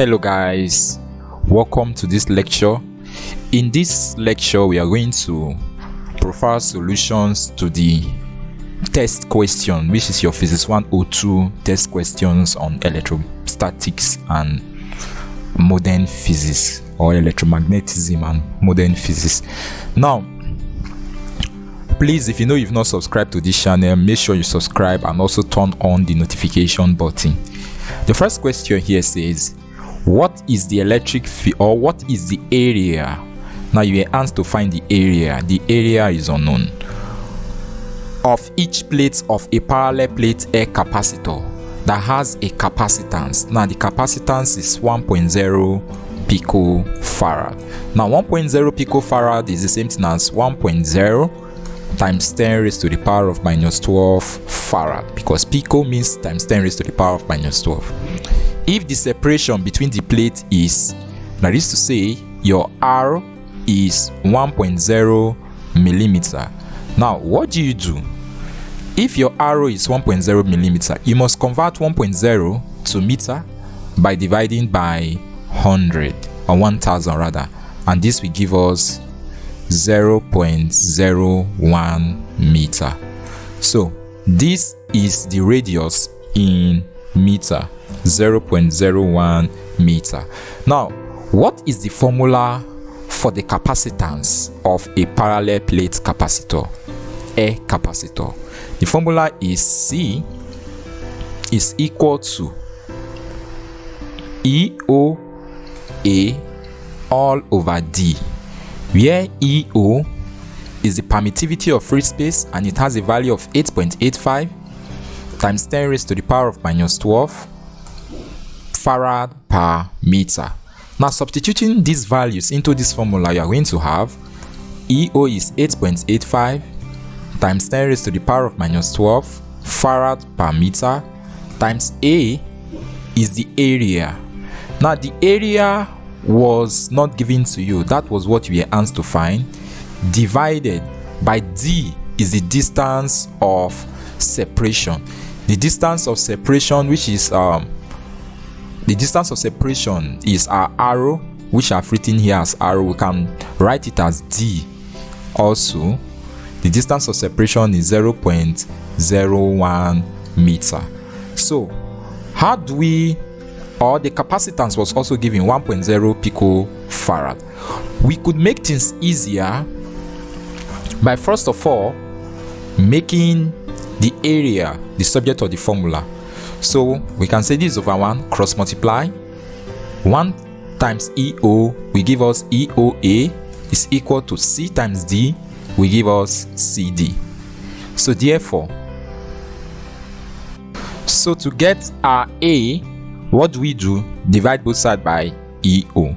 Hello guys, welcome to this lecture. In this lecture we are going to provide solutions to the test question, which is your physics 102 test questions on electrostatics and modern physics, or electromagnetism and modern physics. Now please, if you know you've not subscribed to this channel, make sure you subscribe and also turn on the notification button. The first question here says, what is the electric field, or what is the area? Now you are asked to find the area. The area is unknown, of each plate of a parallel plate air capacitor that has a capacitance. Now the capacitance is 1.0 picofarad. Now 1.0 picofarad is the same thing as 1.0 times 10 raised to the power of minus 12 farad, because pico means times 10 raised to the power of minus 12. If the separation between the plate is, that is to say, your R is 1.0 millimeter. Now what do? If your arrow is 1.0 millimeter, you must convert 1.0 to meter by dividing by 100, or 1000 rather, and this will give us 0.01 meter. So this is the radius in meter, 0.01 meter. Now what is the formula for the capacitance of a parallel plate capacitor, a capacitor? The formula is C is equal to EOA all over D, where EO is the permittivity of free space and it has a value of 8.85 times 10 raised to the power of minus 12 farad per meter. Now substituting these values into this formula, you are going to have EO is 8.85 times 10 raised to the power of minus 12 farad per meter times A is the area. Now the area was not given to you, that was what we were asked to find, divided by D is the distance of separation. The distance of separation, which is the distance of separation is our arrow, which I've written here as arrow. We can write it as D also. The distance of separation is 0.01 meter. So how do we, or the capacitance was also given 1.0 picofarad. We could make things easier by first of all making the area the subject of the formula. So we can say this over 1 cross multiply 1 times EO will give us EOA is equal to C times D will give us CD. So therefore, so to get our A, what do? Divide both sides by EO.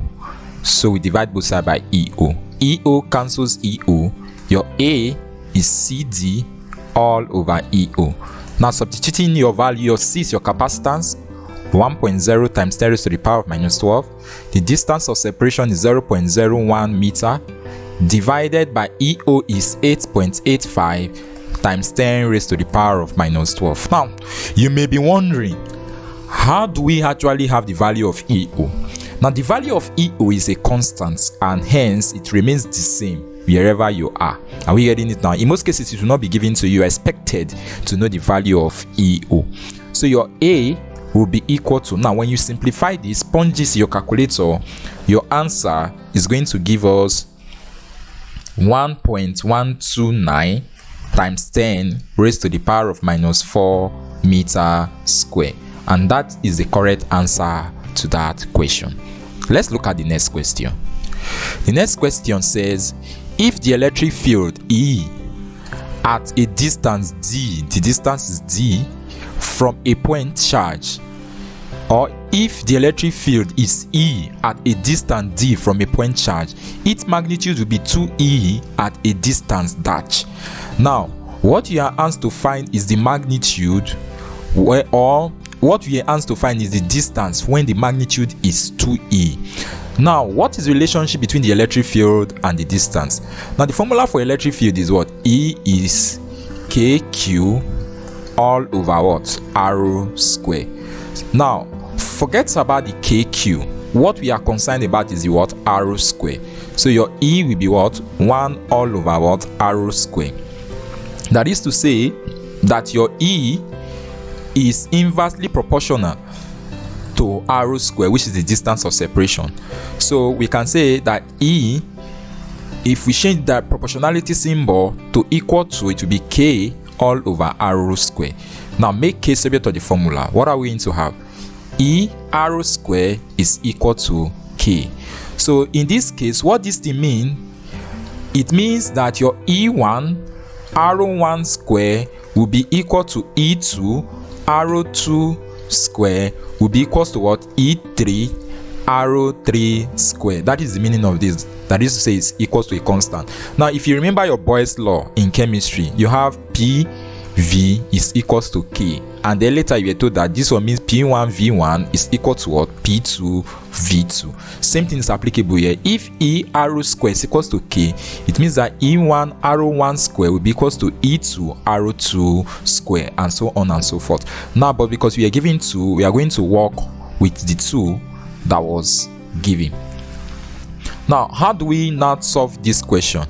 So we divide both sides by EO. EO cancels EO. Your A is CD all over EO. Now substituting your value, your C is your capacitance, 1.0 times 10 raised to the power of minus 12. The distance of separation is 0.01 meter, divided by EO is 8.85 times 10 raised to the power of minus 12. Now you may be wondering, how do we actually have the value of EO? Now the value of EO is a constant and hence it remains the same wherever you are. Are we getting it now? In most cases it will not be given to you. You are expected to know the value of EO. So your A will be equal to, now when you simplify this, punch this in your calculator, your answer is going to give us 1.129 times 10 raised to the power of minus 4 meter square, and that is the correct answer to that question. Let's look at the next question. The next question says, if the electric field E at a distance D, the distance is D, from a point charge, or if the electric field is E at a distance D from a point charge, its magnitude will be 2E at a distance dash. Now what you are asked to find is the magnitude, or what we are asked to find is the distance when the magnitude is 2E. Now what is the relationship between the electric field and the distance? Now the formula for electric field is what? E is KQ all over what? Arrow square. Now forget about the KQ. what we are concerned about is the what? Arrow square. So your E will be what? 1 all over what? Arrow square. That is to say that your E is inversely proportional to arrow square, which is the distance of separation. So we can say that E, if we change that proportionality symbol to equal to, it will be K all over arrow square. Now make K subject to the formula. What are we going to have? E arrow square is equal to K. So in this case, what this thing mean? It means that your E1 arrow 1 square will be equal to E2 arrow 2 square will be equals to what? E3 arrow 3 square. That is the meaning of this. That is to say, it's equals to a constant. Now if you remember your Boyle's law in chemistry, you have PV is equals to K, and then later you were told that this one means P1 V1 is equal to what? P2 V2. Same thing is applicable here. If E arrow square is equals to K, it means that E1 arrow 1 square will be equals to E2 arrow 2 square, and so on and so forth. Now, but because we are given 2, we are going to work with the 2 that was given. Now, how do we now solve this question?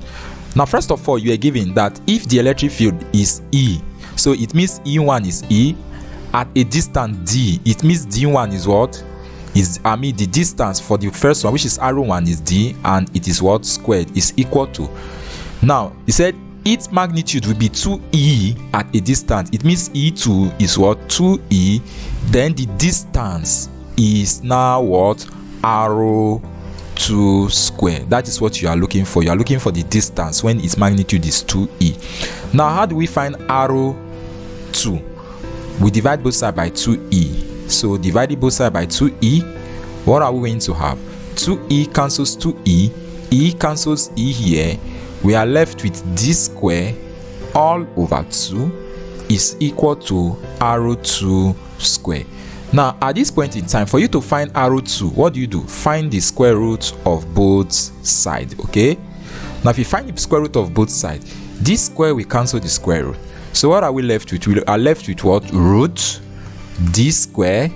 Now, first of all, you are given that if the electric field is E, so it means E1 is E at a distance D. It means D1 is what? The distance for the first one, which is arrow 1, is D, and it is what? Squared is equal to. Now, he said its magnitude will be 2E at a distance. It means E2 is what? 2E. Then the distance is now what? Arrow 2 square. That is what you are looking for. You are looking for the distance when its magnitude is 2E. Now, how do we find arrow 2? We divide both sides by 2E. So dividing both sides by 2E, what are we going to have? 2E cancels 2E, E cancels E here. We are left with D square all over 2 is equal to arrow 2 square. Now at this point in time, for you to find arrow 2, what do? Find the square root of both sides. Okay, now if you find the square root of both sides, this square will cancel the square root. So what are we left with? We are left with what? Root D square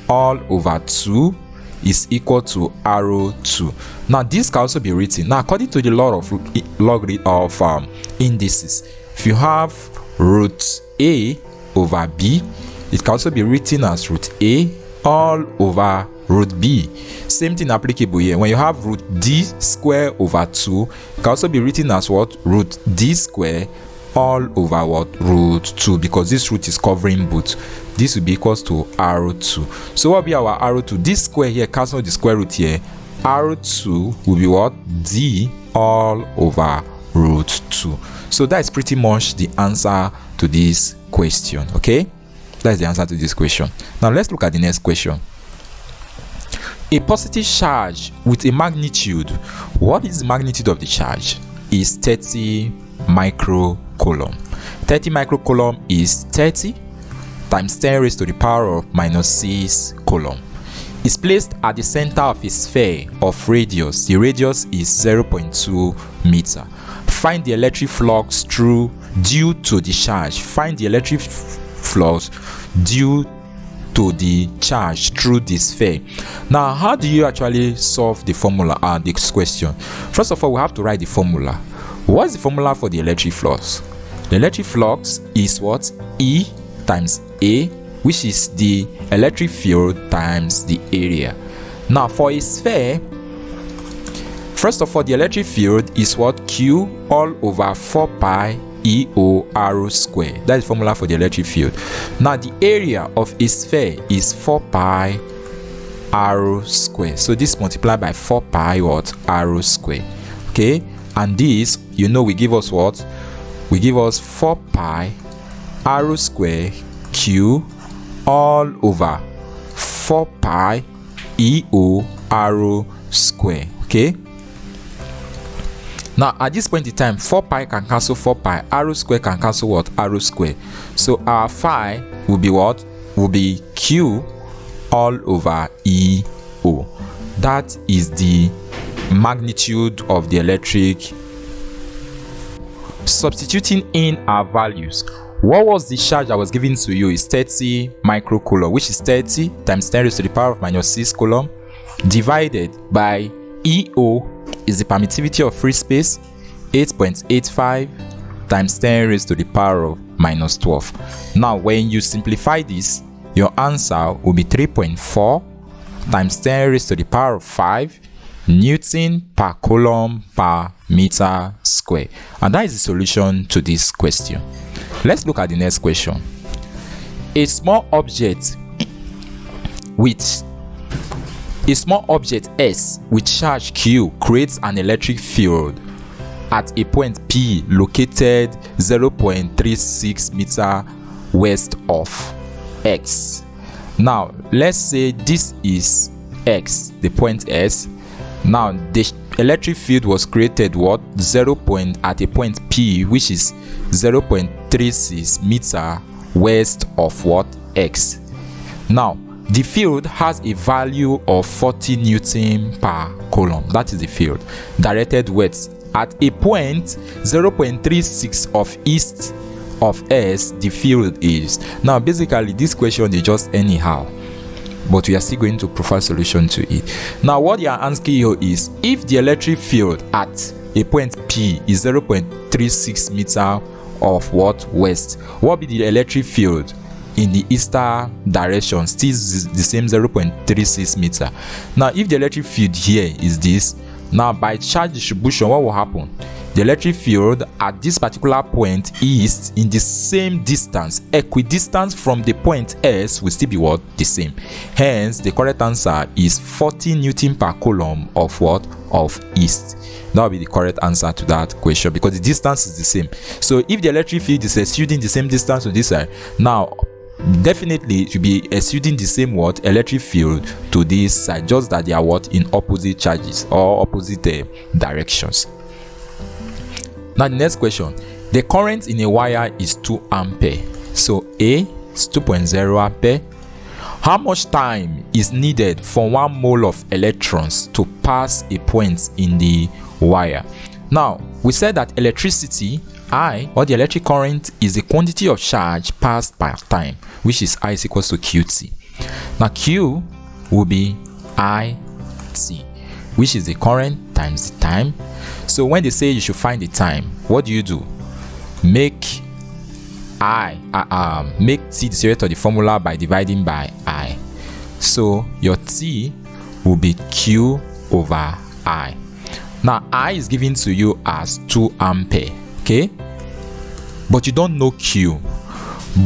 all over 2 is equal to arrow 2. Now this can also be written. Now according to the law of indices, if you have root A over B, it can also be written as root A all over root B. Same thing applicable here. When you have root D square over 2, it can also be written as what? Root D square all over what? Root 2, because this root is covering both. This will be equals to arrow 2. So what will be our arrow 2? This square here cancel the square root here. Arrow 2 will be what? D all over root 2. So that is pretty much the answer to this question. Okay, that is the answer to this question. Now let's look at the next question. A positive charge with a magnitude. What is the magnitude of the charge? Is 30 microcoulomb. 30 microcoulomb is 30 times 10 raised to the power of minus 6 coulomb. It's placed at the center of a sphere of radius. The radius is 0.2 meter. Find the electric flux due to the charge. Find the electric flux due to the charge through the sphere. Now, how do you actually solve the formula this question? First of all, we have to write the formula. What is the formula for the electric flux? The electric flux is what? E times A, which is the electric field times the area. Now for a sphere, first of all, the electric field is what? Q all over 4 pi EO arrow square. That is the formula for the electric field. Now the area of a sphere is 4 pi arrow square. So this multiplied by 4 pi what? Arrow square. Okay, and this, you know, we give us what? We give us 4 pi arrow square Q all over 4 pi EO arrow square. Okay, now at this point in time, 4 pi can cancel 4 pi, arrow square can cancel what? Arrow square. So our phi will be what? Will be Q all over EO. That is the magnitude of the electric. Substituting in our values, what was the charge that was given to you? Is 30 microcoulomb, which is 30 times 10 raised to the power of minus 6 coulomb divided by EO is the permittivity of free space, 8.85 times 10 raised to the power of minus 12. Now when you simplify this, your answer will be 3.4 times 10 raised to the power of 5 Newton per coulomb per meter square. And that is the solution to this question. Let's look at the next question. A small object S with charge Q creates an electric field at a point P located 0.36 meter west of X. Now let's say this is X, the point S. Now the electric field was created at a point P, which is 0.36 meter west of X. Now the field has a value of 40 Newton per coulomb. That is the field directed west at a point 0.36 of east of S. The field is. Now basically this question is just anyhow, but we are still going to provide solution to it. Now what you are asking here is, if the electric field at a point P is 0.36 meter of west, what will be the electric field in the eastern direction? Still the same 0.36 meter. Now if the electric field here is this, now by charge distribution, what will happen? The electric field at this particular point east in the same distance, equidistance from the point S, will still be the same. Hence the correct answer is 40 Newton per coulomb of east. That will be the correct answer to that question, because the distance is the same. So if the electric field is exuding the same distance to this side, now definitely it should be exuding the same electric field to this side, just that they are in opposite charges or opposite directions. Now the next question, the current in a wire is 2 ampere. So A is 2.0 ampere. How much time is needed for 1 mole of electrons to pass a point in the wire? Now we said that electricity I, or the electric current, is the quantity of charge passed by time, which is I is equals to QT. Now Q will be IT, which is the current times the time. So when they say you should find the time, what do? Make T the derivative of the formula by dividing by I. So your T will be Q over I. Now I is given to you as 2 ampere, okay? But you don't know Q.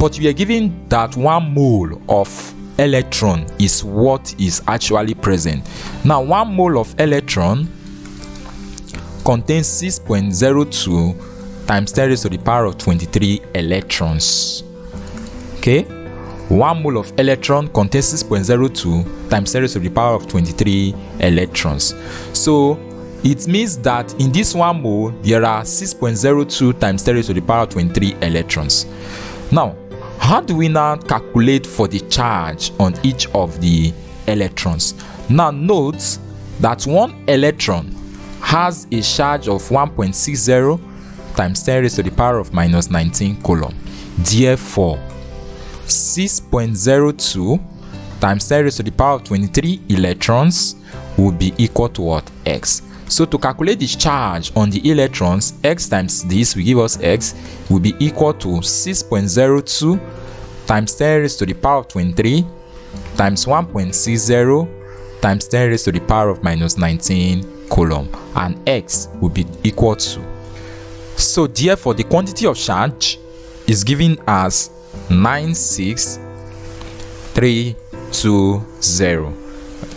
But we are given that 1 mole of electron is what is actually present. Now 1 mole of electron contains 6.02 times 10 raised to the power of 23 electrons. Okay, 1 mole of electron contains 6.02 times 10 raised to the power of 23 electrons. So it means that in this 1 mole there are 6.02 times 10 raised to the power of 23 electrons. Now how do we now calculate for the charge on each of the electrons? Now note that 1 electron has a charge of 1.60 times 10 raised to the power of minus 19 coulomb. Therefore 6.02 times 10 raised to the power of 23 electrons will be equal to X. So to calculate the charge on the electrons, X times this will give us X, will be equal to 6.02 times 10 raised to the power of 23 times 1.60 times 10 raised to the power of minus 19 coulomb, and X will be equal to. So therefore the quantity of charge is given as 96320.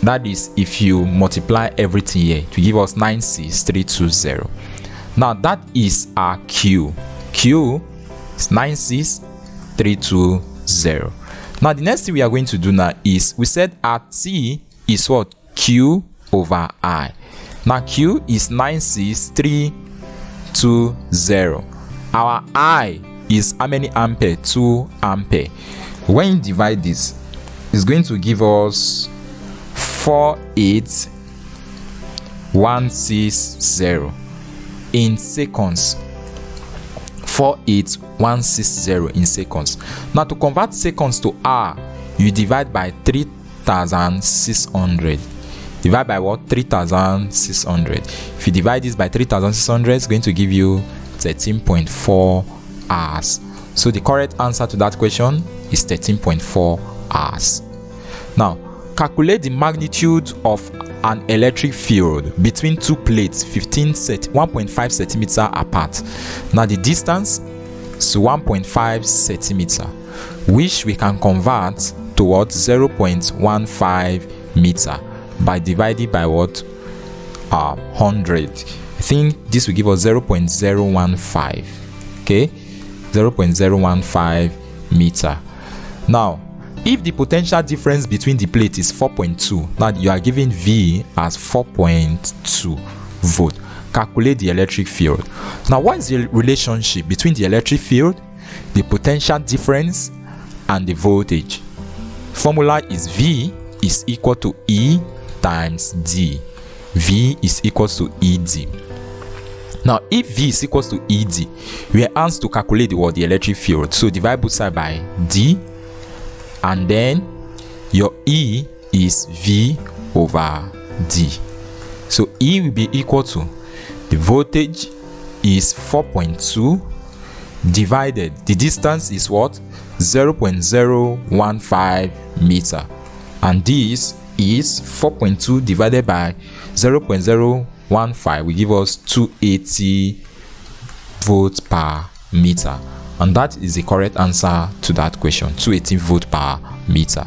That is, if you multiply everything here to give us 96320. Now that is our Q. Q is 96320. Now the next thing we are going to do now is, we said our T is what? Q over I. Now Q is 96320. Our I is how many ampere? 2 ampere. When you divide this, it's going to give us 48160 in seconds. 48160 in seconds. Now to convert seconds to hour, you divide by 3600. Divide by what? 3600. If you divide this by 3600, it's going to give you 13.4 hours. So the correct answer to that question is 13.4 hours. Now, calculate the magnitude of an electric field between two plates 1.5 centimeter apart. Now the distance is 1.5 centimeter, which we can convert towards 0.15 meter by dividing by what? 100. I think this will give us 0.015. Okay, 0.015 meter. Now, if the potential difference between the plate is 4.2, now you are given V as 4.2 volt. Calculate the electric field. Now, what is the relationship between the electric field, the potential difference, and the voltage? Formula is V is equal to E times D. V is equal to ED. Now, if V is equal to ED, we are asked to calculate the electric field. So divide both sides by D, and then your E is V over D. So E will be equal to the voltage is 4.2 divided, the distance is what? 0.015 meter, and this is 4.2 divided by 0.015 will give us 280 volts per meter, and that is the correct answer to that question, 280 volts per meter.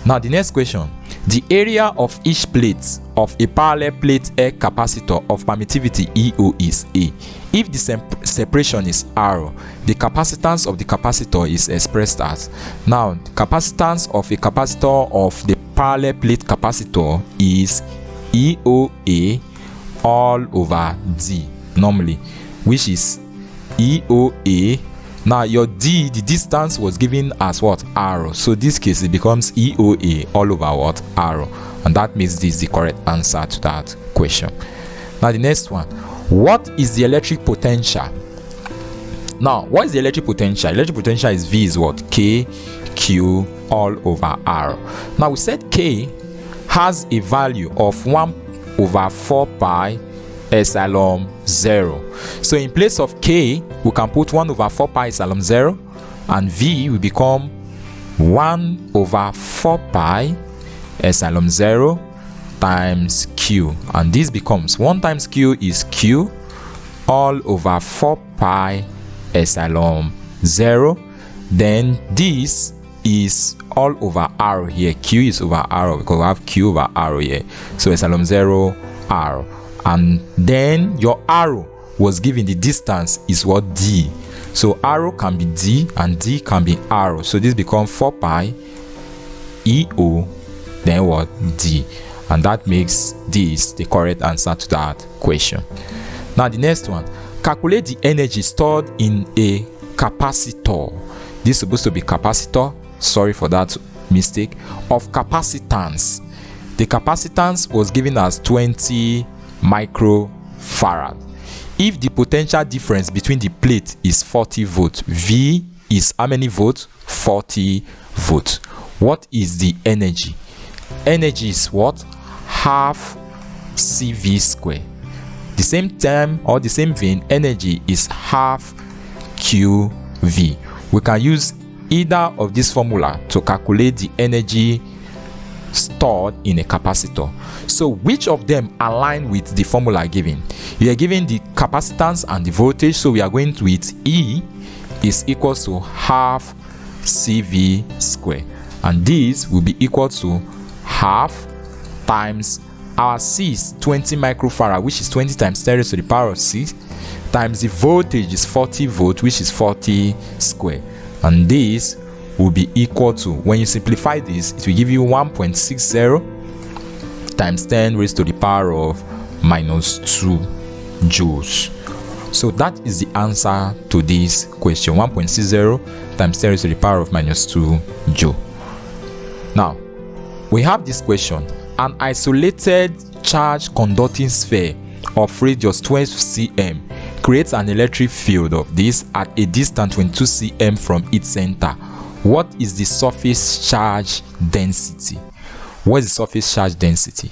Now the next question, the area of each plate of a parallel plate air capacitor of permittivity EO is A. If the separation is R, the capacitance of the capacitor is expressed as. Now, the capacitance of a capacitor of the parallel plate capacitor is EOA all over D normally, which is EOA. Now your D, the distance was given as what? R. So this case it becomes EOA all over what? R. And that makes this the correct answer to that question. Now the next one, what is the electric potential? Now, what is the electric potential? Electric potential is V is what? K Q all over R. Now we said K has a value of 1 over 4 pi epsilon 0. So in place of K, we can put 1 over 4 pi epsilon 0, and V will become 1 over 4 pi epsilon 0 times Q, and this becomes 1 times Q is Q all over 4 pi epsilon 0. Then this is all over R here. Q is over R because we have Q over R here. So epsilon 0 R. And then your arrow was given the distance is what? D. So arrow can be D and D can be arrow. So this becomes 4 pi EO then what? D. And that makes this the correct answer to that question. Now the next one, calculate the energy stored in a capacitor. This is supposed to be capacitor, sorry for that mistake, of capacitance. The capacitance was given as 20 microfarad. If the potential difference between the plate is 40 volts, V is how many volts? 40 volts. What is the energy? Energy is what? Half CV square. The same time or the same vein, energy is half QV. We can use either of this formula to calculate the energy stored in a capacitor. So which of them align with the formula given? We are given the capacitance and the voltage, so we are going with E is equal to half CV square, and this will be equal to half times our C is 20 microfarad, which is 20 times 10 raised to the power of 6, times the voltage is 40 volt, which is 40 square, and this will be equal to, when you simplify this, it will give you 1.60 times 10 raised to the power of minus 2 joules. So that is the answer to this question, 1.60 times 10 raised to the power of minus 2 joule. Now we have this question, an isolated charge conducting sphere of radius 12 cm creates an electric field of this at a distance 22 cm from its center. What is the surface charge density? What is the surface charge density?